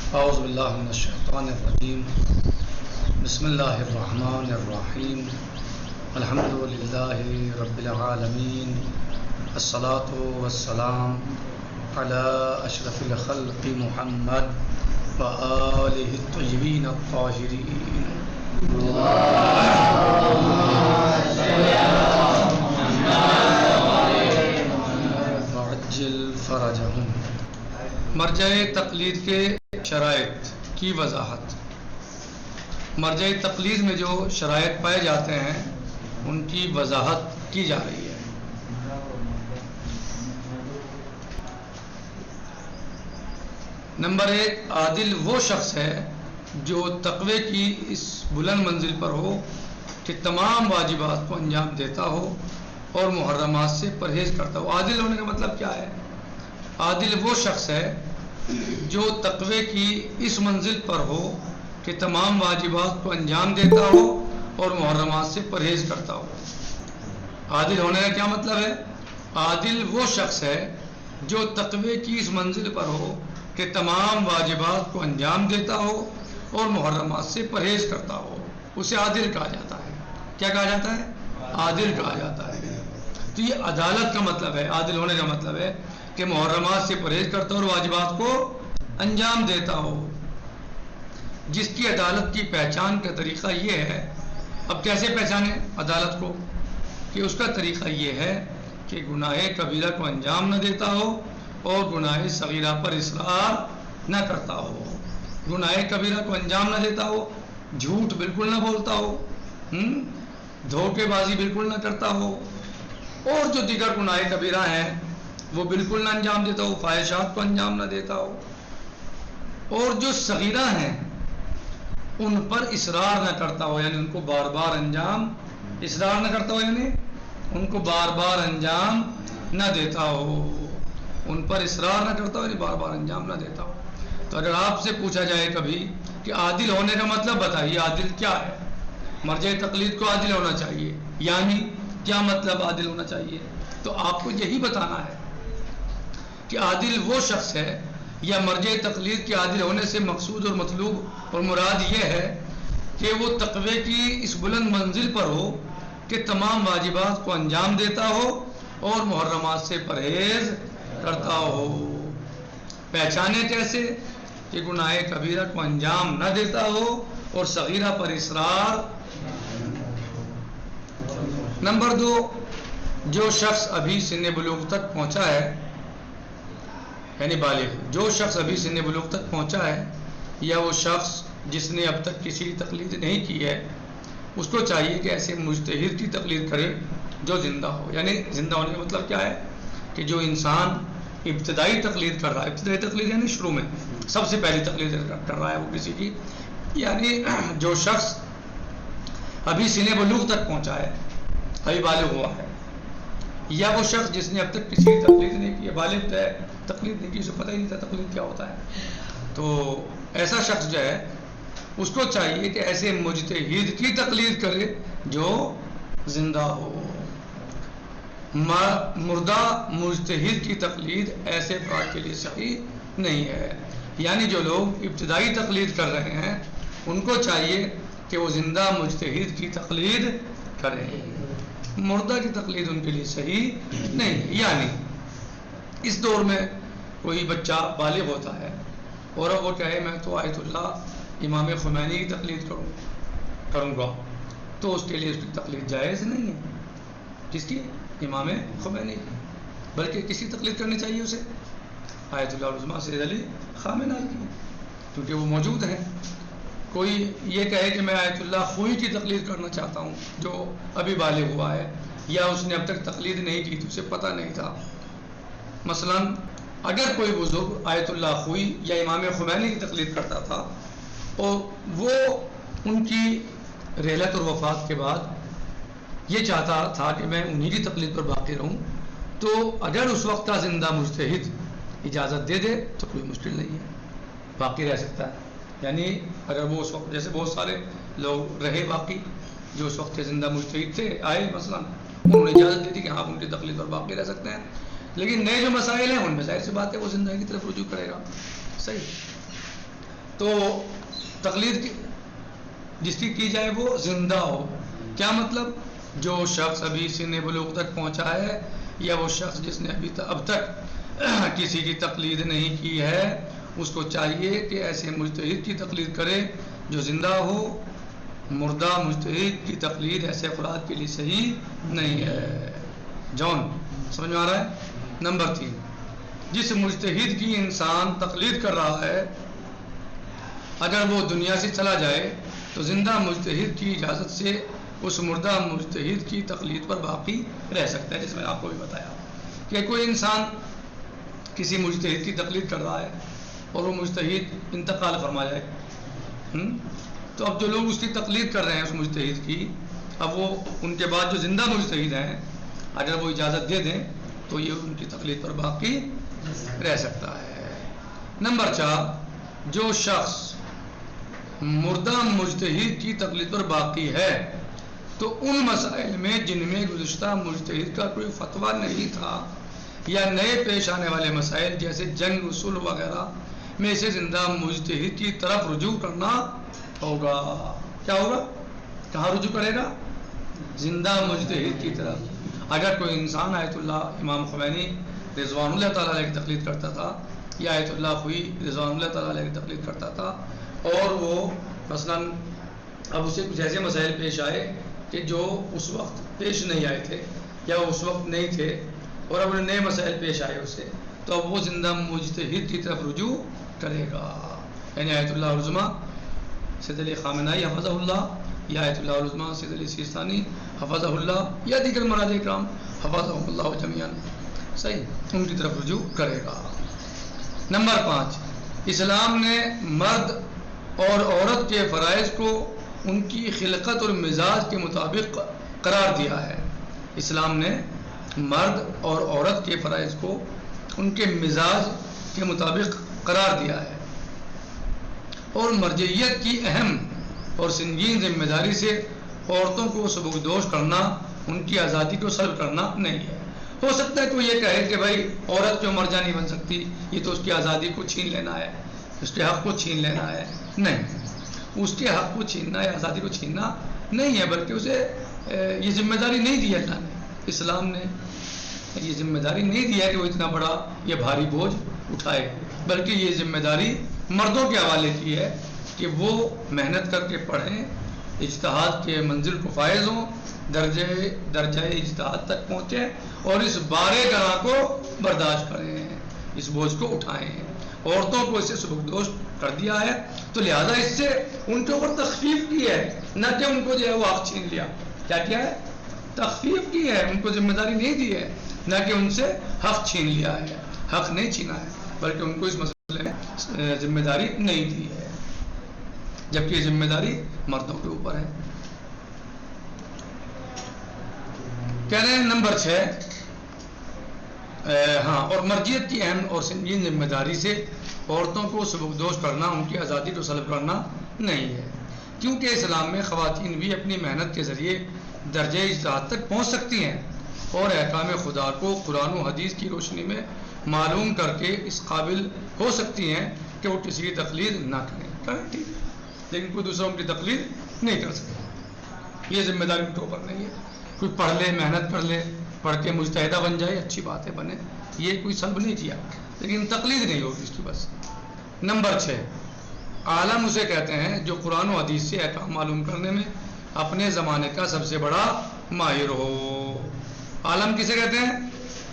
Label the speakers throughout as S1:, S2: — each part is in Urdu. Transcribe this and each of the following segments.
S1: اعوذ باللہ من الشیطان الرجیم بسم اللہ الرحمن الرحیم الحمد للہ رب العالمین الصلاة والسلام علی اشرف الخلق محمد وآلہ الطیبین الطاہرین وعجل فرجہم۔ مرجع تقلید کے شرائط کی وضاحت۔ مرجع تقلید میں جو شرائط پائے جاتے ہیں ان کی وضاحت کی جا رہی ہے۔ نمبر 1، عادل وہ شخص ہے جو تقوی کی اس بلند منزل پر ہو کہ تمام واجبات کو انجام دیتا ہو اور محرمات سے پرہیز کرتا ہو۔ عادل ہونے کا مطلب کیا ہے؟ عادل وہ شخص ہے جو تقوی کی اس منزل پر ہو کہ تمام واجبات کو انجام دیتا ہو اور محرمات سے پرہیز کرتا ہو۔ عادل ہونے کا کیا مطلب ہے؟ عادل وہ شخص ہے جو تقوی کی اس منزل پر ہو کہ تمام واجبات کو انجام دیتا ہو اور محرمات سے پرہیز کرتا ہو، اسے عادل کہا جاتا ہے۔ کیا کہا جاتا ہے؟ عادل کہا جاتا ہے۔ تو یہ عدالت کا مطلب ہے۔ عادل ہونے کا مطلب ہے کہ محرمات سے پرہیز کرتا ہو اور واجبات کو انجام دیتا ہو۔ جس کی عدالت کی پہچان کا طریقہ یہ ہے، اب کیسے پہچانے عدالت کو؟ کہ اس کا طریقہ یہ ہے کہ گناہ کبیرہ کو انجام نہ دیتا ہو اور گناہ صغیرہ پر اصرار نہ کرتا ہو۔ گناہ کبیرہ کو انجام نہ دیتا ہو، جھوٹ بالکل نہ بولتا ہو، دھوکے بازی بالکل نہ کرتا ہو، اور جو دیگر گناہ کبیرہ ہیں وہ بالکل نہ انجام دیتا ہو، فاحشات کو انجام نہ دیتا ہو، اور جو صغیرہ ہیں ان پر اصرار نہ کرتا ہو، یعنی ان کو بار بار انجام اصرار نہ کرتا ہو، یعنی ان کو بار بار انجام نہ دیتا ہو، ان پر اصرار نہ کرتا ہو، یعنی بار بار انجام نہ دیتا ہو۔ تو اگر آپ سے پوچھا جائے کبھی کہ عادل ہونے کا مطلب بتائیے، عادل کیا ہے؟ مرجع تقلید کو عادل ہونا چاہیے، یعنی کیا مطلب عادل ہونا چاہیے؟ تو آپ کو یہی بتانا ہے کہ عادل وہ شخص ہے، یا مرجع تقلید کے عادل ہونے سے مقصود اور مطلوب اور مراد یہ ہے کہ وہ تقوی کی اس بلند منزل پر ہو کہ تمام واجبات کو انجام دیتا ہو اور محرمات سے پرہیز کرتا ہو۔ پہچانے کیسے؟ کہ گناہ کبیرہ کو انجام نہ دیتا ہو اور صغیرہ پر اصرار۔ نمبر 2، جو شخص ابھی سن بلوغ تک پہنچا ہے، یعنی بالغ، جو شخص ابھی سن بلوغ تک پہنچا ہے یا وہ شخص جس نے اب تک کسی تقلید نہیں کی ہے، اس کو چاہیے کہ ایسے مجتہد کی تقلید کرے جو زندہ ہو۔ یعنی زندہ ہونے کا مطلب کیا ہے؟ کہ جو انسان ابتدائی تقلید کر رہا ہے، ابتدائی تقلید یعنی شروع میں سب سے پہلی تقلید کر رہا ہے وہ کسی کی، یعنی جو شخص ابھی سن بلوغ تک پہنچا ہے، ابھی بالغ ہوا ہے، یا وہ شخص جس نے اب تک کسی کی تقلید نہیں کی ہے، بالغ ہے، تقلید نہیں کی، اسے پتہ ہی نہیں تھا تقلید کیا ہوتا ہے، تو ایسا شخص جو ہے اس کو چاہیے کہ ایسے مجتہد کی تقلید کرے جو زندہ ہو۔ مردہ مجتہد کی تقلید ایسے افراد کے لیے صحیح نہیں ہے، یعنی جو لوگ ابتدائی تقلید کر رہے ہیں ان کو چاہیے کہ وہ زندہ مجتہد کی تقلید کریں، مردہ کی تقلید ان کے لیے صحیح نہیں ہے۔ یعنی اس دور میں کوئی بچہ بالغ ہوتا ہے اور اب وہ کہے میں تو آیت اللہ امام خمینی کی تقلید کروں گا، تو اس کے لیے اس کی تقلید جائز نہیں ہے۔ کس کی؟ امام خمینی کی، بلکہ کس کی تقلید کرنی چاہیے اسے؟ آیت اللہ العظمیٰ سید علی خامنہ کی، کیونکہ وہ موجود ہیں۔ کوئی یہ کہے کہ میں آیت اللہ خوئی کی تقلید کرنا چاہتا ہوں جو ابھی بالغ ہوا ہے، یا اس نے اب تک تقلید نہیں کی تو اسے پتہ نہیں تھا۔ مثلا اگر کوئی بزرگ آیت اللہ خوئی یا امام خمینی کی تقلید کرتا تھا اور وہ ان کی رحلت اور وفات کے بعد یہ چاہتا تھا کہ میں انہی کی تقلید پر باقی رہوں، تو اگر اس وقت کا زندہ مجتہد اجازت دے دے تو کوئی مشکل نہیں ہے، باقی رہ سکتا ہے۔ یعنی اگر وہ اس وقت، جیسے بہت سارے لوگ رہے باقی جو اس وقت کے زندہ مجتہد تھے، آئے مثلا انہوں نے اجازت دے دی کہ آپ ان کی تقلید پر باقی رہ سکتے ہیں، لیکن نئے جو مسائل ہیں ان میں ظاہر سی بات ہے وہ زندگی کی طرف رجوع کرے گا۔ صحیح۔ تو تقلید جس کی جائے وہ زندہ ہو. کیا مطلب؟ جو شخص ابھی سن بلوغ تک پہنچا ہے یا وہ شخص جس نے اب تک کسی کی تقلید نہیں کی ہے، اس کو چاہیے کہ ایسے مجتہد کی تقلید کرے جو زندہ ہو. مردہ مجتہد کی تقلید ایسے افراد کے لیے صحیح نہیں ہے. جان سمجھ میں آ رہا ہے؟ نمبر 3، جس مجتہد کی انسان تقلید کر رہا ہے اگر وہ دنیا سے چلا جائے تو زندہ مجتہد کی اجازت سے اس مردہ مجتہد کی تقلید پر باقی رہ سکتا ہے. جس میں آپ کو بھی بتایا کہ کوئی انسان کسی مجتہد کی تقلید کر رہا ہے اور وہ مجتہد انتقال فرما جائے، تو اب جو لوگ اس کی تقلید کر رہے ہیں اس مجتہد کی، اب وہ ان کے بعد جو زندہ مجتہد ہیں اگر وہ اجازت دے دیں تو یہ ان کی تقلید پر باقی رہ سکتا ہے. نمبر 4، جو شخص مردہ مجتہد کی تقلید پر باقی ہے تو ان مسائل میں جن میں گزشتہ مجتہد کا کوئی فتویٰ نہیں تھا یا نئے پیش آنے والے مسائل جیسے جنگ اصول وغیرہ میں سے زندہ مجتہد کی طرف رجوع کرنا ہوگا. کیا ہوگا؟ کہاں رجوع کرے گا؟ زندہ مجتہد کی طرف. اگر کوئی انسان آیت اللہ امام خمینی رضوان اللہ تعالیٰ علیہ کی تقلید کرتا تھا یا آیت اللہ خوئی رضوان اللہ تعالیٰ علیہ کی تقلید کرتا تھا اور وہ مثلاً اب اسے کچھ ایسے مسائل پیش آئے کہ جو اس وقت پیش نہیں آئے تھے یا وہ اس وقت نہیں تھے اور اب نئے مسائل پیش آئے اسے، تو اب وہ زندہ مجتہد کی طرف رجوع کرے گا. یعنی آیت اللہ العظمیٰ سید علی خامنائی حفظہ اللہ یا آیت اللہ العظمیٰ سید علی سیستانی حفظہ اللہ یا دیگر مراجع کرام حفظہ اللہ جمیعاً، صحیح، ان کی طرف رجوع کرے گا. نمبر 5، اسلام نے مرد اور عورت کے فرائض کو ان کی خلقت اور مزاج کے مطابق قرار دیا ہے. اسلام نے مرد اور عورت کے فرائض کو ان کے مزاج کے مطابق قرار دیا ہے اور مرجعیت کی اہم اور سنگین ذمہ داری سے عورتوں کو سبکدوش کرنا ان کی آزادی کو سلب کرنا نہیں ہے. ہو سکتا ہے کوئی یہ کہے کہ بھائی عورت کیوں مرجع نہیں بن سکتی، یہ تو اس کی آزادی کو چھین لینا ہے، اس کے حق کو چھین لینا ہے. نہیں، اس کے حق کو چھیننا یا آزادی کو چھیننا نہیں ہے، بلکہ اسے یہ ذمہ داری نہیں دی اللہ نے. اسلام نے یہ ذمہ داری نہیں دی ہے کہ وہ اتنا بڑا یہ بھاری بوجھ اٹھائے، بلکہ یہ ذمہ داری مردوں کے حوالے کی ہے کہ وہ محنت کر کے پڑھیں، اجتہاد کے منزل کو فائز ہوں، درجہ اجتہاد تک پہنچیں اور اس بارے گناہ کو برداشت کریں، اس بوجھ کو اٹھائیں. عورتوں کو اس سے سبکدوش کر دیا ہے تو لہذا اس سے ان کے اوپر تخفیف کی ہے، نہ کہ ان کو جو ہے وہ حق چھین لیا. کیا کیا ہے؟ تخفیف کی ہے، ان کو ذمہ داری نہیں دی ہے، نہ کہ ان سے حق چھین لیا ہے. حق نہیں چھینا ہے بلکہ ان کو اس مسئلے میں ذمہ داری نہیں دی ہے، جبکہ یہ ذمہ داری مردوں کے اوپر ہے. کہہ رہے ہیں نمبر 6، اور مرجیت کی اہم اور سنگین ذمہ داری سے عورتوں کو سبکدوش کرنا ان کی آزادی کو سلب کرنا نہیں ہے، کیونکہ اسلام میں خواتین بھی اپنی محنت کے ذریعے درجہ اجتہاد تک پہنچ سکتی ہیں اور احکام خدا کو قرآن و حدیث کی روشنی میں معلوم کر کے اس قابل ہو سکتی ہیں کہ وہ کسی کی تقلید نہ کریں ٹھیک، لیکن کوئی دوسرا ان کی تقلید نہیں کر سکتا. یہ ذمہ داری ان کے اوپر نہیں ہے. کوئی پڑھ لے، محنت کر لے، پڑھ کے مجتہدہ بن جائے، اچھی باتیں بنے، یہ کوئی سلب نہیں کیا، لیکن تقلید نہیں ہوگی اس کی بس. نمبر 6، عالم اسے کہتے ہیں جو قرآن و حدیث سے احکام معلوم کرنے میں اپنے زمانے کا سب سے بڑا ماہر ہو. عالم کسے کہتے ہیں؟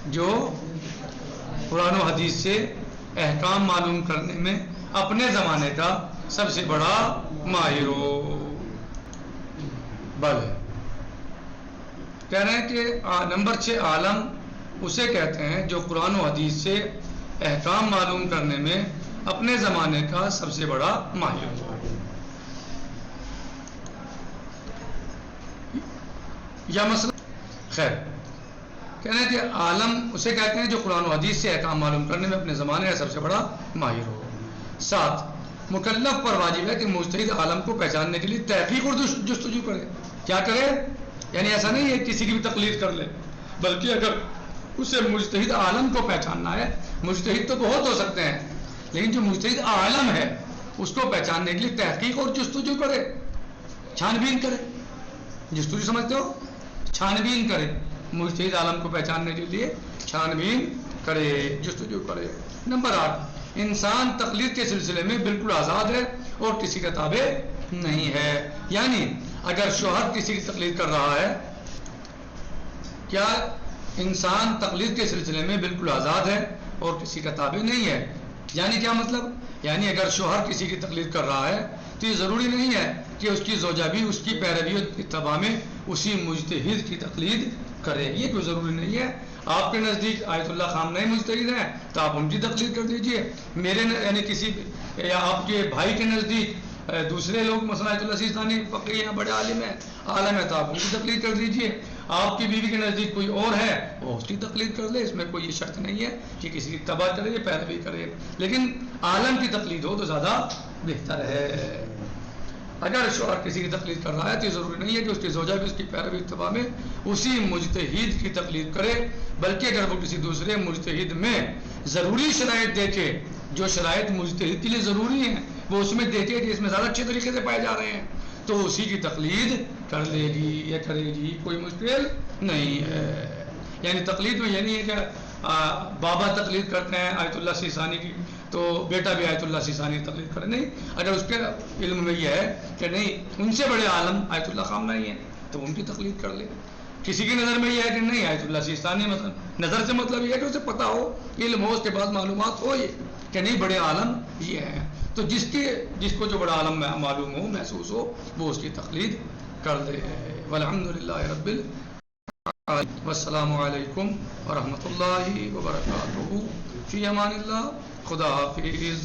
S1: جو قرآن و حدیث سے احکام معلوم کرنے میں اپنے زمانے کا سب سے بڑا ماہر ہو. بھلے کہہ رہے ہیں کہ نمبر 6، عالم اسے کہتے ہیں جو قرآن و حدیث سے احکام معلوم کرنے میں اپنے زمانے کا سب سے بڑا ماہر ہو. یا مسئلہ خیر کہہ رہے ہیں کہ عالم اسے کہتے ہیں جو قرآن و حدیث سے احکام معلوم کرنے میں اپنے زمانے کا سب سے بڑا ماہر ہو. 7، مکلف پر واجب ہے کہ مجتہد عالم کو پہچاننے کے لیے تحقیق اور جستجو کرے. کیا کرے؟ یعنی ایسا نہیں ہے کسی کی بھی تقلید کر لے، بلکہ اگر اسے مجتہد عالم کو پہچاننا ہے، مجتہد تو بہت ہو سکتے ہیں لیکن جو مجتہد عالم ہے اس کو پہچاننے کے لیے تحقیق اور جستجو کرے، چھان بین کرے. جستجو سمجھتے ہو؟ چھان بین کرے، مجتہد عالم کو پہچاننے کے لیے چھان بین کرے، جستجو کرے. نمبر 8، انسان تقلید کے سلسلے میں بالکل آزاد ہے اور کسی کا تابع نہیں ہے. یعنی اگر شوہر کسی کی تقلید کر رہا ہے، کیا انسان تقلید کے سلسلے میں بالکل آزاد ہے اور کسی کا تابع نہیں ہے. یعنی کیا مطلب؟ یعنی اگر شوہر کسی کی تقلید کر رہا ہے تو یہ ضروری نہیں ہے کہ اس کی زوجہ بھی اس کی پیروی اور اتباع میں اسی مجتہد کی تقلید کرے. یہ کوئی ضروری نہیں ہے. آپ کے نزدیک آیت اللہ خامنہ مجتہد ہیں تو آپ ان کی تقلید کر دیجئے. میرے یعنی کسی یا آپ کے بھائی کے نزدیک دوسرے لوگ مثلا آیت اللہ سیستانی فقیہ ہیں، بڑے عالم ہے تو آپ ان کی تقلید کر دیجئے. آپ کی بیوی کے نزدیک کوئی اور ہے وہ اس کی تقلید کر لے. اس میں کوئی یہ شرط نہیں ہے کہ کسی کی اتباع کرے یا پیروی کرے، لیکن عالم کی تقلید ہو تو زیادہ بہتر ہے. اگر شوہر کسی کی تقلید کر رہا ہے تو یہ ضروری نہیں ہے کہ اس کی زوجہ بھی اس کی پیروی اتباع میں اسی مجتہد کی تقلید کرے، بلکہ اگر وہ کسی دوسرے مجتہد میں ضروری شرائط دیکھے، جو شرائط مجتہد کے لیے ضروری ہیں وہ اس میں دیکھے کہ اس میں زیادہ اچھے طریقے سے پائے جا رہے ہیں، تو اسی کی تقلید کر لے گی یا کرے گی. کوئی مشکل نہیں ہے. یعنی تقلید میں یہ نہیں ہے کہ بابا تقلید کرتے ہیں آیت اللہ سیستانی کی تو بیٹا بھی آیت اللہ سیستانی کی تقلید کرے. نہیں، اگر اس کے علم میں یہ ہے کہ نہیں ان سے بڑے عالم آیت اللہ خامنہ ہی ہیں تو ان کی تقلید کر لے. کسی کی نظر میں یہ ہے کہ نہیں آیت اللہ سیستانی، مطلب نظر سے مطلب یہ ہے کہ اسے پتہ ہو، علم ہو، اس کے بعد معلومات ہو یہ کہ نہیں بڑے عالم یہ ہیں، تو جس کو جو بڑا عالم معلوم ہو، محسوس ہو، وہ اس کی تقلید کر دے. والحمدللہ رب العالمین، والسلام علیکم ورحمۃ اللہ وبرکاتہ. فی امان اللہ. خدا حافظ.